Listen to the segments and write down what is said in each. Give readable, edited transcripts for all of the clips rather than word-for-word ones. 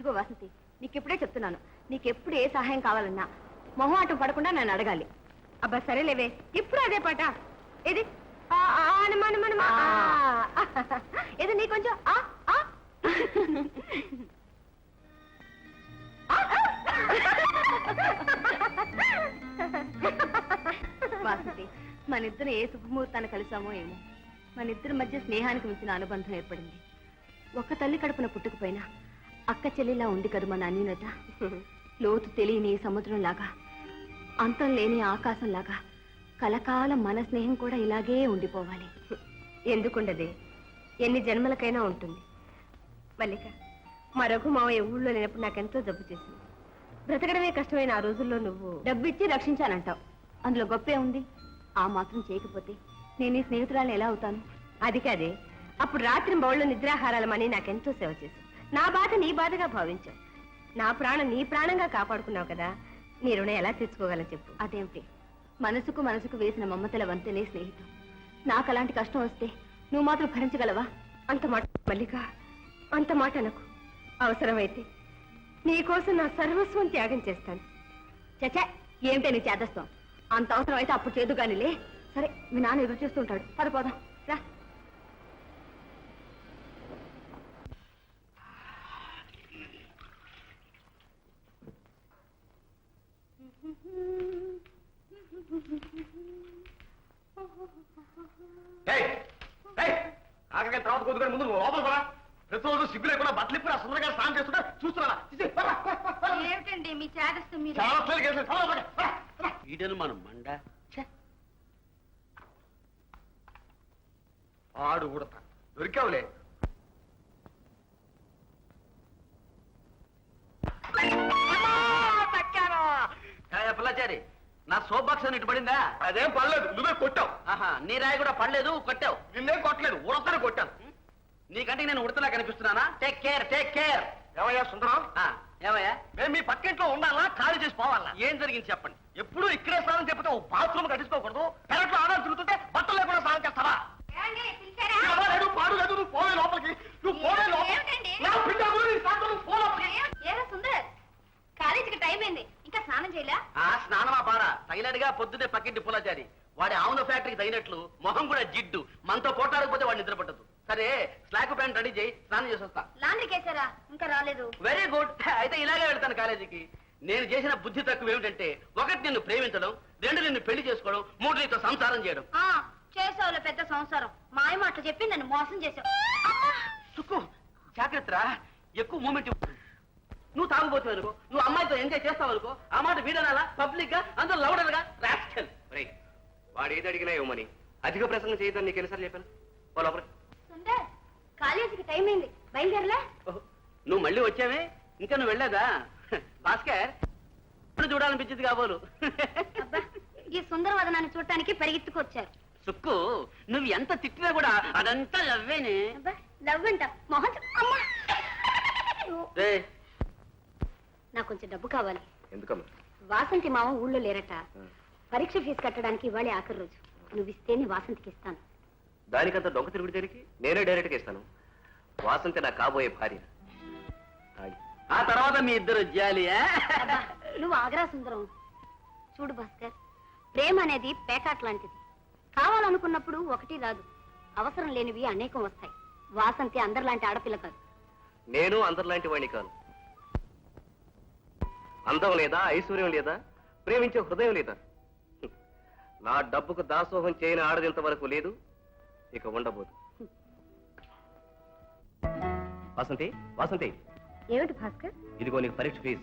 ఇదిగో వాసంతి, నీకెప్పుడే చెప్తున్నాను, నీకెప్పుడు ఏ సహాయం కావాలన్నా మొహమాటం పడకుండా నన్ను అడగాలి. అబ్బా సరేలేవే, ఇప్పుడు అదే పాట. ఏది ఏది నీ కొంచెం వాసంతి, మన ఇద్దరు ఏ శుభముహూర్తాన్ని కలిసామో ఏమో, మన ఇద్దరి మధ్య స్నేహానికి మించిన అనుబంధం ఏర్పడింది. ఒక్క తల్లి కడుపున పుట్టుకుపోయినా అక్క చెల్లిలా ఉంది కదా మన అన్యూనత. లోతు తెలియని సముద్రంలాగా, అంతం లేని ఆకాశంలాగా కలకాలం మన స్నేహం కూడా ఇలాగే ఉండిపోవాలి. ఎందుకుండదే, ఎన్ని జన్మలకైనా ఉంటుంది. మల్లిక, మా రఘు మావయ్య ఊళ్ళో లేనప్పుడు నాకెంతో జబ్బు చేసింది. బ్రతకడమే కష్టమైన ఆ రోజుల్లో నువ్వు డబ్బిచ్చి రక్షించానంటావు, అందులో గొప్పే ఉంది. ఆ మాత్రం చేయకపోతే నేను ఈ స్నేహితురాలు ఎలా అవుతాను? అది కాదే, అప్పుడు రాత్రి బౌళ్ళు నిద్రాహారాలమని నాకెంతో సేవ చేశావు. నా బాధ నీ బాధగా భావించావు. నా ప్రాణం నీ ప్రాణంగా కాపాడుకున్నావు కదా, నీ రుణం ఎలా తెచ్చుకోగలను చెప్పు. అదేమిటి, మనసుకు మనసుకు వేసిన మమతల వంతెనే స్నేహితం. నాకు అలాంటి కష్టం వస్తే నువ్వు మాత్రం భరించగలవా? అంత మాట మల్లిక, అంత మాట అనకు. అవసరమైతే నీకోసం నా సర్వస్వం త్యాగం చేస్తాను. చచ్చా, ఏమిటే నీ చేదస్తాం? అంత అవసరం అయితే అప్పుడు చేదు కానిలే. సరే, మీ నాన్న ఎదురు చూస్తుంటాడు, పడిపోదాం రా. ఆఖరిగా తర్వాత కొద్దిగా ముందు లోపల పరా. ప్రతిరోజు సిగ్గు లేకుండా బట్టలు ఇప్పుడు సుందరగా స్నానం చేస్తుంటే చూస్తున్నా. ఏమిటండి మీ చేదస్తూ? మీరు ఈడను మనం మండ ఆడు ఉడతా దొరికావులే. పిల్లచారి, నా సోప్ బాక్స్ అని ఇటు పడిందా? అదేం పడలేదు, నువ్వే కొట్టావు. ఆహా, నీ రాయి కూడా పడలేదు, కొట్టావు. నిన్నేం కొట్టలేదు, ఉడతనే కొట్టాను. నీకంటే నేను ఉడతలా కనిపిస్తున్నానా? Take care, take care. ఏమయ్యా సుందరం? ఏమయ్యా, మేము మీ పక్కింట్లో ఉండాలా, ఖాళీ చేసి పోవాలా? ఏం జరిగింది చెప్పండి. ఎప్పుడు ఇక్కడే స్నానం చెప్తే బాత్రూమ్ కట్టించుకోకూడదు. పెరట్లో ఆడాలు తిరుగుతుంటే బట్టలు లేకుండా స్నానం చేస్తావా? పాడు లేదు, నువ్వు పోవే లోపలికి. నువ్వు పోవే కాలేజీకి టైం అయింది, ఇంకా స్నానం చేయలే? స్నానమా పారా, తగినట్టుగా పొద్దునే పక్కింటి పులాచారి. వాడి ఆవుల ఫ్యాక్టరీకి తగినట్లు మొహం కూడా జిడ్డు. మనతో పోటాడకపోతే వాడు నిద్ర పట్టదు. సరే, స్లాక్ ప్యాంట్ రెడీ చేయి, స్నానం చేసి వస్తా. లాండ్రీకి వేసారా? ఇంకా రాలేదు. Very good. అయితే ఇలాగే వెళ్తాను కాలేజీకి. నేను చేసిన బుద్ధి తక్కువ ఏమిటంటే, 1 నిన్ను ప్రేమించడం, 2 నిన్ను పెళ్లి చేసుకోవడం, 3 నీతో సంసారం చేయడం. చేసావులే పెద్ద సంసారం. మాయ మాటలు చెప్పి నన్ను మోసం చేసావు. సుక్కు, జాగ్రత్త, ఎక్కువ మూమెంట్. నువ్వు తాగుపోతావు అనుకో, నువ్వు అమ్మాయితో ఎంజాయ్ చేస్తావు అనుకో, ఆ మాట వీడనాలా పబ్లిక్ గా, అందరూ లౌడర్ గా. వాడు ఏది అడిగినా ఇవ్వమని అధిక ప్రసంగం చేయదని నీకు ఎన్నిసార్లు చెప్పాను? సుందర్, కాలేజీకి టైం అయింది, బయలుదేరలే? నువ్వు మళ్ళీ వచ్చావే, ఇంకా నువ్వు వెళ్ళేదా? భాస్కర్, ఇప్పుడు చూడాలనిపించింది కాబోలు. ఈ సుందర వదనాన్ని చూడటానికి పరిగెత్తుకొచ్చారు. సుక్కు, నువ్వు ఎంత తిట్టినా కూడా అదంతా లవ్వేనే. లవ్ అంట మొహం. నాకు కొంచెం డబ్బు కావాలి. ఎందుకమ్మా? వాసంతి మామ ఊళ్ళో లేరట. పరీక్ష ఫీజు కట్టడానికి ఇవాళ ఆఖరి రోజు. నువ్వు ఇస్తేనే వాసంతికి ఇస్తాను. దానికంత దొంగ తిరుగుడు దేనికి? నేనే డైరెక్ట్ గా ఇస్తాను. వాసంతి నా కాబోయే భార్య. ఆ తర్వాత మీ ఇద్దరు జాలియా? నువ్వు ఆగరా సుందరం. చూడు భాస్కర్, ప్రేమ అనేది పేకాట్ లాంటిది. కావాలనుకున్నప్పుడు ఒకటి రాదు, అవసరం లేనివి అనేకం వస్తాయి. వాసంతి అందరిలాంటి ఆడపిల్ల కాదు. నేను అందరిలాంటి వాడిని కాను. అందం లేదా, ఐశ్వర్యం లేదా, ప్రేమించే హృదయం లేదా? నా డబ్బుకు దాసోహం చేయని ఆడదింత వరకు లేదు, ఇక ఉండబోదు. వాసంతి, వాసంతి. ఏమిటి భాస్కర్? ఇదిగో నీకు పరీక్ష ఫీజు.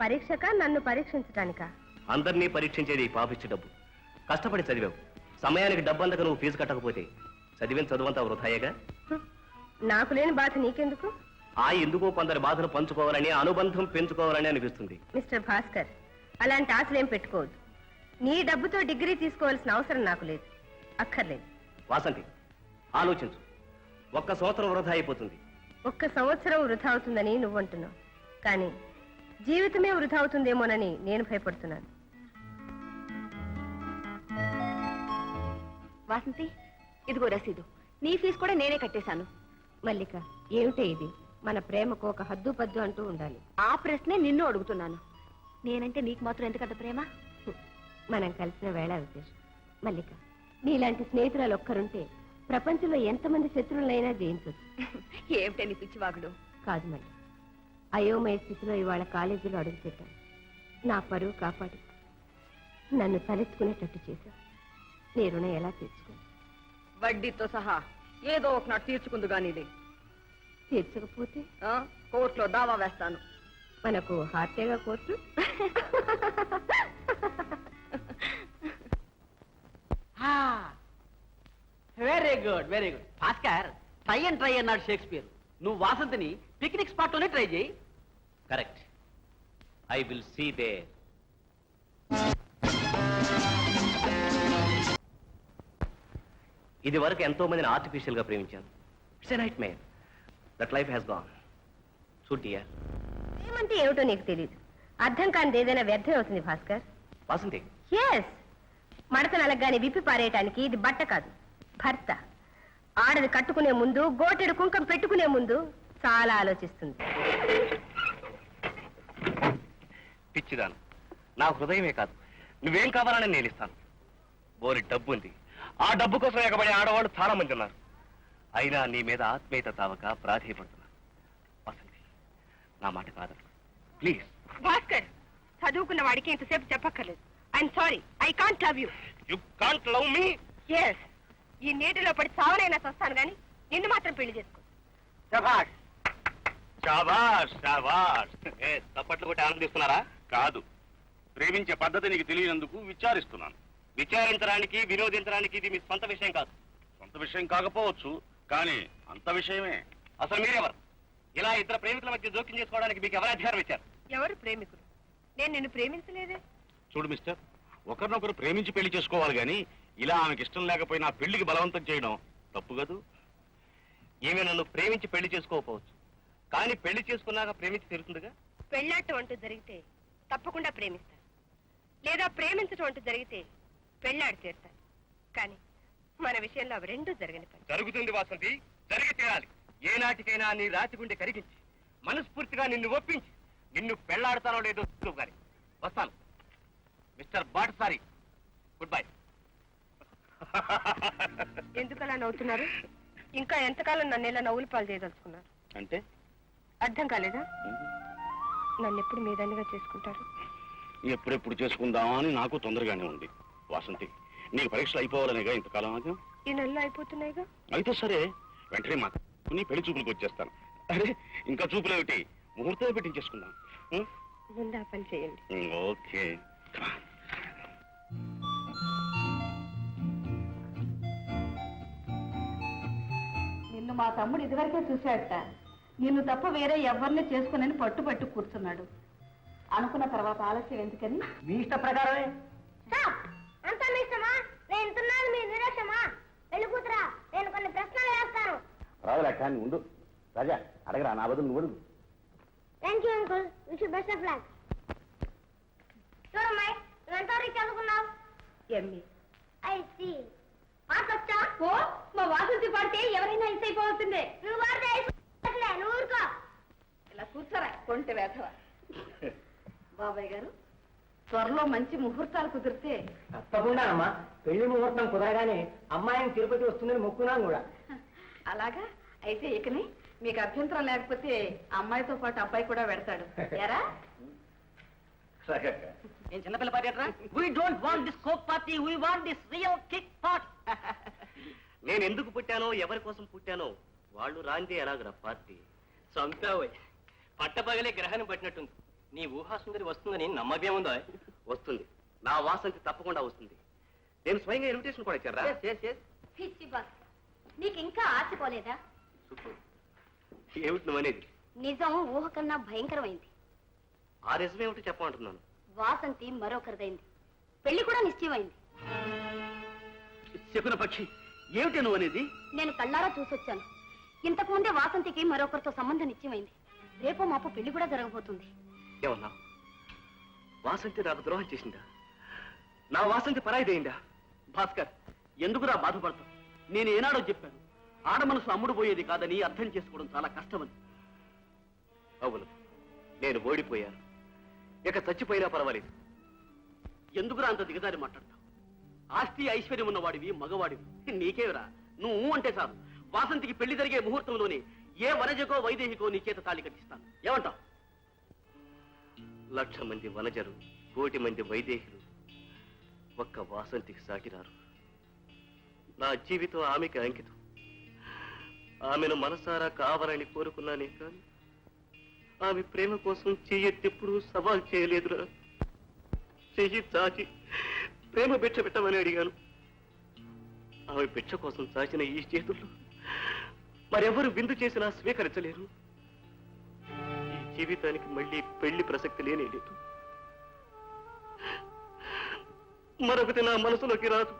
పరీక్షక నన్ను పరీక్షించడానికా? అందరినీ పరీక్షించేది పాపిచ్చి డబ్బు. కష్టపడి చదివావు, సమయానికి డబ్బు అందక నువ్వు ఫీజు కట్టకపోతే చదివిన చదువంతా వృధాయేగా. నాకు లేని బాధ నీకెందుకు? ఎందుకో కొందరి బాధలు పంచుకోవాలని, అనుబంధం పెంచుకోవాలని అనిపిస్తుంది. మిస్టర్ భాస్కర్, అలాంటి ఆశలేం పెట్టుకోవద్దు. నీ డబ్బుతో డిగ్రీ తీసుకోవాల్సిన అవసరం నాకు లేదు, అక్కర్లేదు. వాసంతి, ఆలోచించు. 1 సంవత్సరం వృధా అయిపోతుంది. 1 సంవత్సరం వృధా అవుతుందని నువ్వు అంటున్నావు, కానీ జీవితమే వృధా అవుతుందేమోనని నేను భయపడుతున్నాను. వాసంతి, ఇదిగో రసీదు. నీ ఫీజు కూడా నేనే కట్టేశాను. మల్లిక, ఏమిటే ఇది? మన ప్రేమకు ఒక హద్దు పద్దు అంటూ ఉండాలి. ఆ ప్రశ్నే నిన్ను అడుగుతున్నాను. నేనంటే నీకు మాత్రం ఎందుకంత ప్రేమ? మనం కలిసిన వేళ విశేషం. మల్లిక, నీలాంటి స్నేహితురాలు ఒక్కరుంటే ప్రపంచంలో ఎంతమంది శత్రువులైనా జయించవచ్చు. ఏమిటే నీ పిచ్చివాగుడు? కాదు మళ్ళీ, అయోమయ స్థితిలో ఇవాళ కాలేజీలో అడుగుపెట్టాను. నా పరువు కాపాడి నన్ను తలెత్తుకునేటట్టు చేశావు. నీ రుణం ఎలా తీర్చుకో? వడ్డీతో సహా ఏదో ఒకనాడు తీర్చుకుందు గానీ తీర్చకపోతే కోర్టులో దావా వేస్తాను. మనకు హార్టేగా court. Very good very good. Bhaskar, try and try అన్నాడు షేక్స్పియర్. నువ్వు వాసంతిని పిక్నిక్ స్పాట్ లోనే ట్రై చేయి. Correct. I will see there. ఇది వరకు ఎంతో మందిని ఆర్టిఫిషియల్ గా ప్రేమించాను. It's a nightmare. That life has gone. So dear, ఏమంటే ఏమిటో నీకు తెలియదు. అర్థం కానిది ఏదైనా వ్యర్థం అవుతుంది భాస్కర్. వాసంతి, ఎస్, మడత నలగ్గాని విప్పి పారేయటానికి ఇది బట్ట కాదు, భర్త. ఆడది కట్టుకునే ముందు, గోటెడు కుంకం పెట్టుకునే ముందు చాలా ఆలోచిస్తుంది. పిచ్చిదాను, నా హృదయమే కాదు, నువ్వేం కావాలని నేను ఇస్తాను. బోరి డబ్బు ఉంది. ఆ డబ్బు కోసం ఎగబడే ఆడవాళ్ళు చాలా మంది ఉన్నారు. అయినా నీ మీద ఆత్మీయత తావక ప్రాధేయపడుతున్నా. వసంతి, నా మాట కాదు ప్లీజ్. భాస్కర్, చదువుకున్న వాడికి ఇంతసేపు చెప్పక్కర్లేదు. I'm sorry, I can't love you. You can't love me? Yes, ఈ నీటిలో పడి చావనైనా వస్తాను గాని నిన్ను మాత్రం పెళ్లి చేసుకో. శభాష్ శభాష్ శభాష్. తప్పట్లు కొట్టి ఆనందిస్తున్నారా? కాదు, ప్రేమించే పద్ధతి నీకు తెలియనందుకు విచారిస్తున్నాను. విచారించడానికి, వినోదించడానికి ఇది మీ సొంత విషయం కాదు. సొంత విషయం కాకపోవచ్చు, కానీ అంత విషయమే. అసలు మీరెవరు? ఇలా ఇద్దరు ప్రేమికుల మధ్య జోక్యం చేసుకోవడానికి మీకు ఎవరు అధికారం ఇచ్చారు? ఎవరు ప్రేమికుడు? నేను నిన్ను ప్రేమించలేదే. చూడు మిస్టర్, ఒకరినొకరు ప్రేమించి పెళ్లి చేసుకోవాలి గాని ఇలా ఆమెకి ఇష్టం లేకపోయినా పెళ్లికి బలవంతం చేయడం తప్పు కదూ. ఈమె నన్ను ప్రేమించి పెళ్లి చేసుకోకపోవచ్చు, కానీ పెళ్లి చేసుకున్నాక ప్రేమించి తీరుతుందిగా. పెళ్ళాటం అంటూ జరిగితే తప్పకుండా ప్రేమిస్తాను, లేదా ప్రేమించటం అంటూ జరిగితే పెళ్ళాడి తీరుతాను. కానీ మన విషయంలో అవి రెండూ జరగని పని. జరుగుతుంది వాసంతి, జరిగి తీరాలి. ఏనాటికైనా నీ రాతి గుండె కరిగించి మనస్ఫూర్తిగా నిన్ను ఒప్పించి నిన్ను పెళ్లాడతానో లేదో చూద్దాం గాని. వస్తాను మిస్టర్ బాటసారి. Good bye. ఎందుకలా నవ్వుతున్నారు? ఇంకా ఎంతకాలం నన్ను ఇలా నవ్వులు పాలు చేయదలుచుకున్నారు? అంటే అర్థం కాలేదా? నన్ను ఎప్పుడు మీదన్నిగా చేసుకుంటారు? ఎప్పుడెప్పుడు చేసుకుందామా అని నాకు తొందరగానే ఉంది. వాసంతి, నీకు పరీక్షలు అయిపోవాలనేగా ఇంతకాలం ఆగా. ఈ నెలలో అయిపోతున్నాయిగా. అయితే సరే, వెంటనే మాకు పెళ్లి చూపులకు వచ్చేస్తాను. అరే, ఇంకా చూపులేమిటి, ముహూర్తం పెట్టించేసుకుందాం. ముందు ఆ పని చేయండి. ఓకే. నిన్ను మా తమ్ముడు ఇదివరకే చూశాడట. నిన్ను తప్ప వేరే ఎవరిని చేసుకుని పట్టు కూర్చున్నాడు. అనుకున్న తర్వాత ఆలస్యం ఎందుకని? మీ ఇష్ట ప్రకారమే. అంతా మీ ఇష్టమా? నేను తిన్నాను మీ నిరాశమా? వెళ్ళి కూతురా, నేను కొన్ని ప్రశ్నలు వేస్తాను. రాదు లెక్క, ఉండు. రాజా, అడగరా, నా బదులు నువ్వు అడుగు. Thank you uncle, wish best of luck. చూడమ్మాయి, నువ్వు ఎంతవరకు చదువుకున్నావు? ఎంఏ. I see. పాటొచ్చా? ఓ, మా వాసంతి పాడితే ఎవరైనా ఇస్ అయిపోతుందే. నువ్వు పాడితే అయిపోతుందిలే, నువ్వు ఊరుకో. ఇలా కూర్చోరా, కొంటె వేధవ. బాబాయ్ గారు, త్వరలో మంచి ముహూర్తాలు కుదిరితే. తప్పకుండానమ్మా, పెళ్లి ముహూర్తం కుదరగానే అమ్మాయిని తిరుపతి వస్తుందని మొక్కున్నాను కూడా. అలాగా? అయితే ఇకని మీకు అభ్యంతరం లేకపోతే అమ్మాయితో పాటు అబ్బాయి కూడా పెడతాడు. ఎరా? ఏం చిన్నపిల్ల పార్టీ అట్రా? We don't want this coke party, we want this real kick party. నేను ఎందుకు పుట్టానో, ఎవరి కోసం పుట్టానో వాళ్ళు రాందే ఎలాగరా పార్టీ. చంపావు. పట్టపగలే గ్రహణం పట్టినట్టుంది. నీ ఊహాసుందరి వస్తుందని నమ్మకం ఉందా? వస్తుంది, నా వాసంతి తప్పకుండా వస్తుంది. నేను స్వయంగా ఇన్విటేషన్ కూడా ఇచ్చారా? పిచ్చి బాస్, నీకు ఇంకా ఆశపోలేదా? ఏమిటి నువ్వు అనేది? నిజం ఊహ కన్నా భయంకరమైంది. ఆ నిజం ఏమిటి చెప్పమంటున్నాను. వాసంతి మరొకరిదైంది, పెళ్లి కూడా నిశ్చయమైంది. శకున పక్షి, ఏమిటి నువ్వు అనేది? నేను కళ్ళారా చూసొచ్చాను. ఇంతకు ముందే వాసంతికి మరొకరితో సంబంధం నిశ్చయమైంది. రేపో మాపు పెళ్లి కూడా జరగబోతుంది. ఏమన్నా? వాసంతి నాకు ద్రోహం చేసిందా? నా వాసంతి పరాయిదైందా? భాస్కర్, ఎందుకురా బాధపడతావు? నేను ఏనాడో చెప్పాను, ఆడ మనసు అమ్ముడు పోయేది కాదని, అర్థం చేసుకోవడం చాలా కష్టమని. అవును, నేను ఓడిపోయాను. ఇక చచ్చిపోయినా పర్వాలేదు. ఎందుకురా అంత దిగదారి మాట్లాడతావు? ఆస్తి ఐశ్వర్యం ఉన్నవాడివి, మగవాడివి. నీకేవిరా? నువ్వు అంటే చాలు, వాసంతికి పెళ్లి జరిగే ముహూర్తంలోనే ఏ వనజకో వైదేహికో నీ చేత తాళి కట్టిస్తాను. ఏమంటావు? 1,00,000 మంది వనజరు, 1,00,00,000 మంది వైదేహులు ఒక్క వాసంతికి సాటిరారు. నా జీవితం ఆమెకి అంకితం. ఆమెను మనసారా కావాలని కోరుకున్నానే కానీ ఆమె ప్రేమ కోసం చెయ్యెత్తెప్పుడు సవాల్ చేయలేదురా. చెయ్యి చాచి ప్రేమ భిక్ష పెట్టమని అడిగాను. ఆమె భిక్ష కోసం చాచిన ఈ చేతుల్లో మరెవరు విందు చేసినా స్వీకరించలేరు. ఈ జీవితానికి మళ్ళీ పెళ్లి ప్రసక్తి లేనే లేదు. మరొకటి నా మనసులోకి రాదు.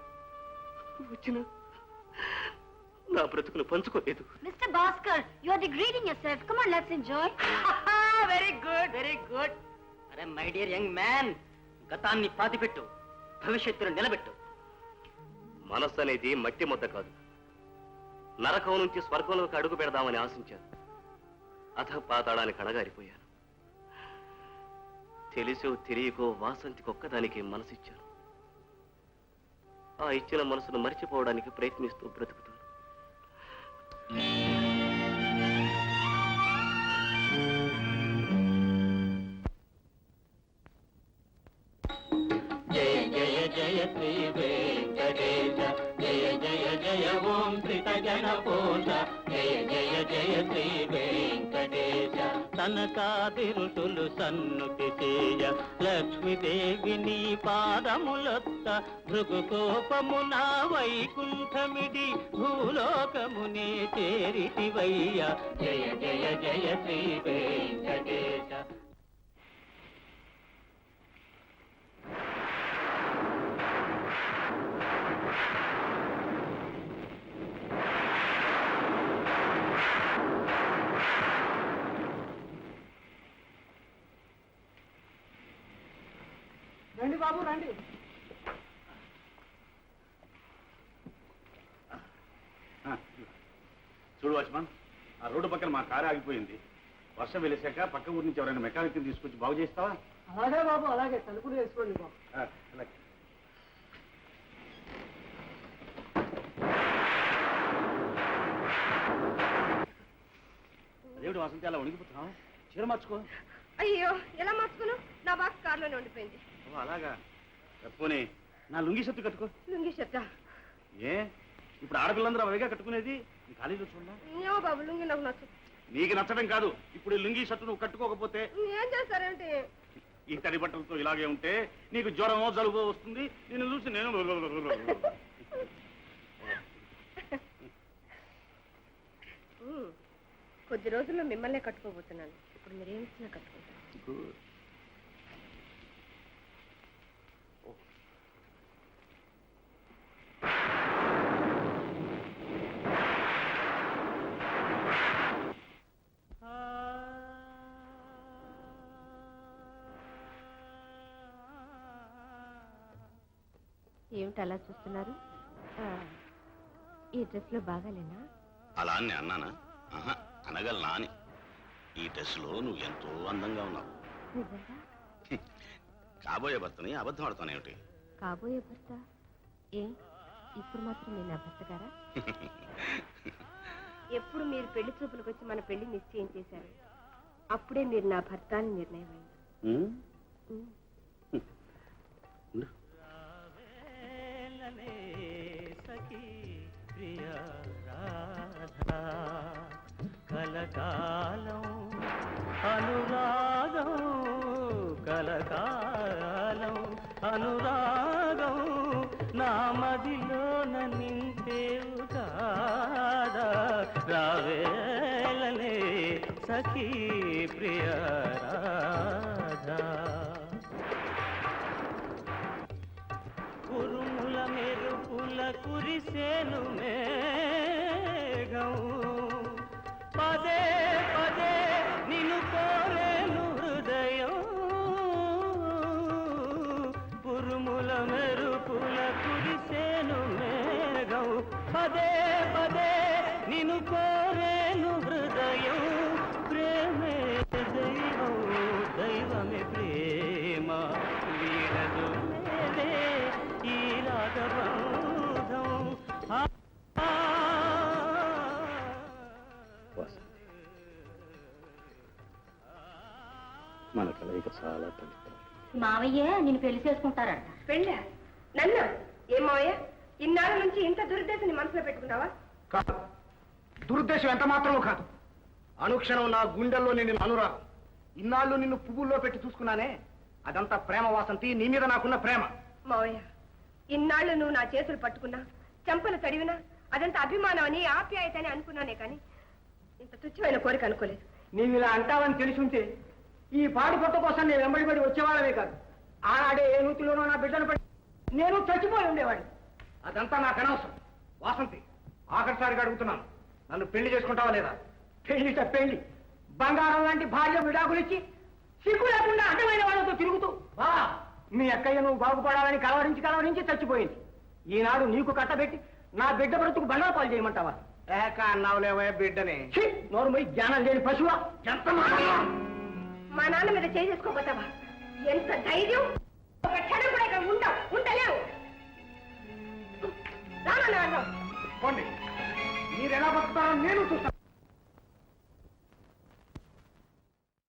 వచ్చిన నా బ్రతుకును పంచుకోలేదు. Mr. Bhaskar, you're degrading yourself. Come on, let's enjoy. Very good, very good. అరే మై డియర్ యంగ్ మ్యాన్, గతాన్ని పాతిపెట్టు, భవిష్యత్తును నిలబెట్టు. మనస్సు అనేది మట్టి ముద్ద కాదు. నరకం నుంచి స్వర్గంలోకి అడుగు పెడదామని ఆశించాను. అధ పాతాళానికి అణగారిపోయాను. తెలిసో తెలియకో వాసంతికి ఒక్కదానికి మనసిచ్చాను. ఆ ఇచ్చిన మనసును మరిచిపోవడానికి ప్రయత్నిస్తూ బ్రతుకుతాను. జయ జయ జయ శ్రీ వెంకటేశ, జయ జయ జయ ఓం శ్రీత జనపోష, జయ జయ జయ శ్రీ వెంకటేశ. తనకాది ఋషులు సన్నుతి చేయ, లక్ష్మీదేవిని పాదములొత్త, భృగుకోపమున వైకుంఠమిడి భూలోకమునే చేరితివయ్య. జయ జయ జయ శ్రీ వెంకటేశ. రండి బాబు రండి. చూడు వాచ్మన్, ఆ రోడ్డు పక్కన మా కారు ఆగిపోయింది. వర్షం వెలిసాక పక్క ఊరి నుంచి ఎవరైనా మెకానిక్ తీసుకొచ్చి బాగు చేస్తావా? అలాగే బాబు, అలాగే. తలుపులు వేసుకోండి బాబు. అలాగే. అదేమిటి వాసంతి అలా వణికిపోతున్నావు? చీర మార్చుకో. అయ్యో, ఎలా మార్చుకును? నా బాక్స్ కారులోనే ఉండిపోయింది. అలాగా? పోనీ నా లుంగి షర్టు కట్టుకో. లుంగి షర్టా? ఏ, ఇప్పుడు ఆడపిల్లందరూ అవిగా కట్టుకునేది. నీ కాలేజీలో చూడలా? ఏమో బాబు, లుంగి నాకు నచ్చు. నీకు నచ్చడం కాదు, ఇప్పుడు ఈ లుంగి షర్టు నువ్వు కట్టుకోకపోతే ఏం చేస్తారంటే ఈ తడి బట్టలతో ఇలాగే ఉంటే నీకు జ్వరమో జలుబో వస్తుంది. నిన్ను చూసి నేను కొద్ది రోజుల్లో మిమ్మల్నే కట్టుకోబోతున్నాను. ఇప్పుడు మీరేమిచ్చినా కట్టుకుంటాను. ఏమిటి అలా చూస్తున్నారు? ఈ డ్రెస్ లో బాగాలేనా? అలా అని అన్నానా? అనగలనా అని. ఈ డ్రెస్ లో నువ్వు ఎంతో అందంగా ఉన్నావు. నిజంగా? కాబోయే భర్తని అబద్ధం ఆడతానేమిటి? కాబోయే భర్త? ఏ, ఇప్పుడు మాత్రం నేను నా భర్త గారా? ఎప్పుడు మీరు పెళ్లి చూపులకు వచ్చి మన పెళ్లి నిశ్చయం చేశారు, అప్పుడే మీరు నా భర్త అని నిర్ణయం అయింది. కలకాలం అనురాగం, కలకాలం అనురాగం నా మదిలోన నింపేవు కాదా, రావేలనే సఖీ ప్రియ రాధా. కురుముల మెరుపుల కురిసేను మేఘం, పదే పదే నిన్ను కోరేను హృదయం. కురుముల మెరుపుల కురిసేను మేఘం, పదే పదే నిన్ను కోరేను హృదయం. ప్రేమే చాలా పండితాడు. మావయ్య నిన్ను పెళ్లి చేసుకుంటారంట. పెళ్ళా? నన్ను? ఏం మావయ్య, ఇన్నాళ్ళ నుంచి ఇంత దురుద్దేశాన్ని మనసులో పెట్టుకున్నావా? కాదు, దురుద్దేశం ఎంత మాత్రమూ కాదు. అనుక్షణం నా గుండెల్లో నిన్ను అనురాగం. ఇన్నాళ్ళు నిన్ను పువ్వుల్లో పెట్టి చూసుకున్నానే, అదంతా ప్రేమ వాసంతి, నీ మీద నాకున్న ప్రేమ. మావయ్య, ఇన్నాళ్ళు నువ్వు నా చేతులు పట్టుకున్నా, చెంపలు తడివినా అదంతా అభిమానం అని, ఆప్యాయత అని అనుకున్నానే కానీ ఇంత తుచ్చమైన కోరిక అనుకోలేదు. నీవు ఇలా అంటావని తెలిసి ఉంటే ఈ పాడి పొట్ట కోసం నేను వెంబడిపడి వచ్చేవాళ్ళమే కాదు. ఆనాడే ఏ నూతిలోనో నా బిడ్డను పడి నేను చచ్చిపోయి ఉండేవాడిని. అదంతా నాకు అనవసరం. వాసంతి, ఆఖరిసారిగా అడుగుతున్నాను, నన్ను పెళ్లి చేసుకుంటావా లేదా? పెళ్లిట పెళ్లి, బంగారం లాంటి భార్య విడాకులిచ్చి సిగ్గు లేకుండా అడ్డమైన వాళ్ళతో తిరుగుతూ బా మీ అక్కయ్య నువ్వు బాగుపడాలని కలవరించి చచ్చిపోయింది. ఈనాడు నీకు కట్టబెట్టి నా బిడ్డ బ్రతుకు బండల పాలు చేయమంటావా? ఏక అన్నావులేవే బిడ్డని. నోరు పోయి జ్ఞానం లేని పశువా, ఎంత మాటలా? మా నాన్న మీద చేసుకోపోతావా? ఎంత ధైర్యం! ఒక క్షణం కూడా ఇక్కడ ఉండలేవు. పోండి, మీరు ఎలా బతుకుతారో నేను చూస్తాను.